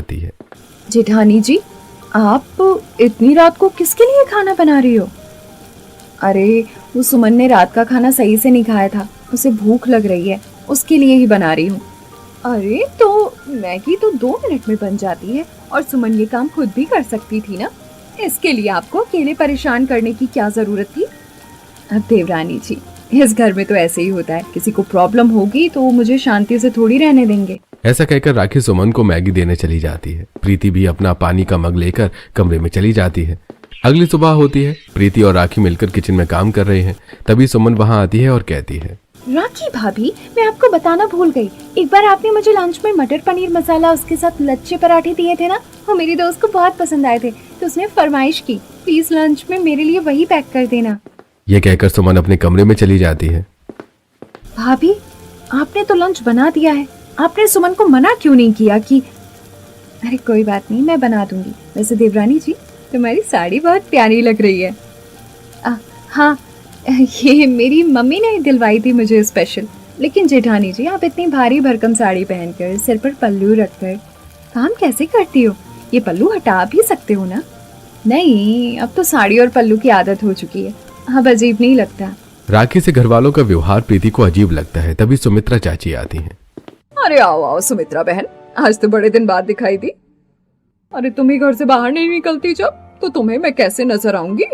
आती है। जेठानी जी, आप इतनी रात को किसके लिए खाना बना रही हो? अरे, वो सुमन ने रात का खाना सही से नहीं खाया था, उसे भूख लग रही है, उसके लिए ही बना रही हूँ। अरे, तो मैगी तो 2 मिनट में बन जाती है और सुमन ये काम खुद भी कर सकती थी ना, इसके लिए आपको अकेले परेशान करने की क्या जरूरत थी? अब देवरानी जी, इस घर में तो ऐसे ही होता है, किसी को प्रॉब्लम होगी तो वो मुझे शांति से थोड़ी रहने देंगे। ऐसा कहकर राखी सुमन को मैगी देने चली जाती है। प्रीति भी अपना पानी का मग लेकर कमरे में चली जाती है। अगली सुबह होती है। प्रीति और राखी मिलकर किचन में काम कर रहे हैं। तभी सुमन वहां आती है और कहती है, राखी भाभी, मैं आपको बताना भूल गई, एक बार आपने मुझे लंच में मटर पनीर मसाला उसके साथ लच्छे पराठे दिए थे ना, वो मेरी दोस्त को बहुत पसंद आए थे, तो उसने फरमाइश की, प्लीज लंच में मेरे लिए वही पैक कर देना। यह कहकर सुमन अपने कमरे में चली जाती है। भाभी, आपने तो लंच बना दिया है, आपने सुमन को मना क्यों नहीं किया कि? अरे कोई बात नहीं, मैं बना दूंगी। वैसे देवरानी जी, तुम्हारी साड़ी बहुत प्यारी लग रही है। हाँ, ये मेरी मम्मी ने दिलवाई थी मुझे स्पेशल। लेकिन जेठानी जी, आप इतनी भारी भरकम साड़ी पहनकर, सिर पर पल्लू रखकर काम कैसे करती हो? ये पल्लू हटा भी सकते हो ना? नहीं, अब तो साड़ी और पल्लू की आदत हो चुकी है, अब अजीब नहीं लगता। राखी से घर वालों का व्यवहार प्रीति को अजीब लगता है। तभी सुमित्रा चाची आती हैं। अरे आओ आओ सुमित्रा बहन, आज तो बड़े दिन बाद दिखाई दी। अरे तुम ही घर से बाहर नहीं निकलती जब, तो तुम्हें मैं कैसे नजर आऊंगी?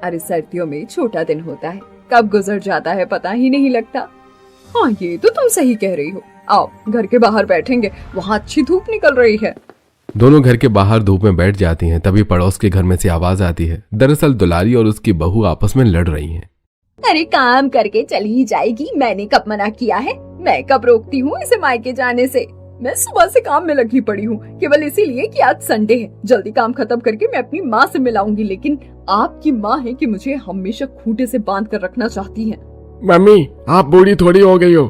अरे सर्दियों में छोटा दिन होता है, कब गुजर जाता है पता ही नहीं लगता। हाँ, ये तो तुम सही कह रही हो। आओ घर के बाहर बैठेंगे, वहाँ अच्छी धूप निकल रही है। दोनों घर के बाहर धूप में बैठ जाती हैं। तभी पड़ोस के घर में से आवाज आती है। दरअसल दुलारी और उसकी बहू आपस में लड़ रही हैं। अरे काम करके चली जाएगी, मैंने कब मना किया है? मैं कब रोकती हूँ इसे मायके जाने से? मैं सुबह से काम में लगी पड़ी हूँ, केवल इसीलिए कि आज संडे है। जल्दी काम खत्म करके मैं अपनी माँ से मिलाऊंगी, लेकिन आपकी माँ है कि मुझे हमेशा खूंटे से बांध कर रखना चाहती है। मम्मी, आप बूढ़ी थोड़ी हो गई हो,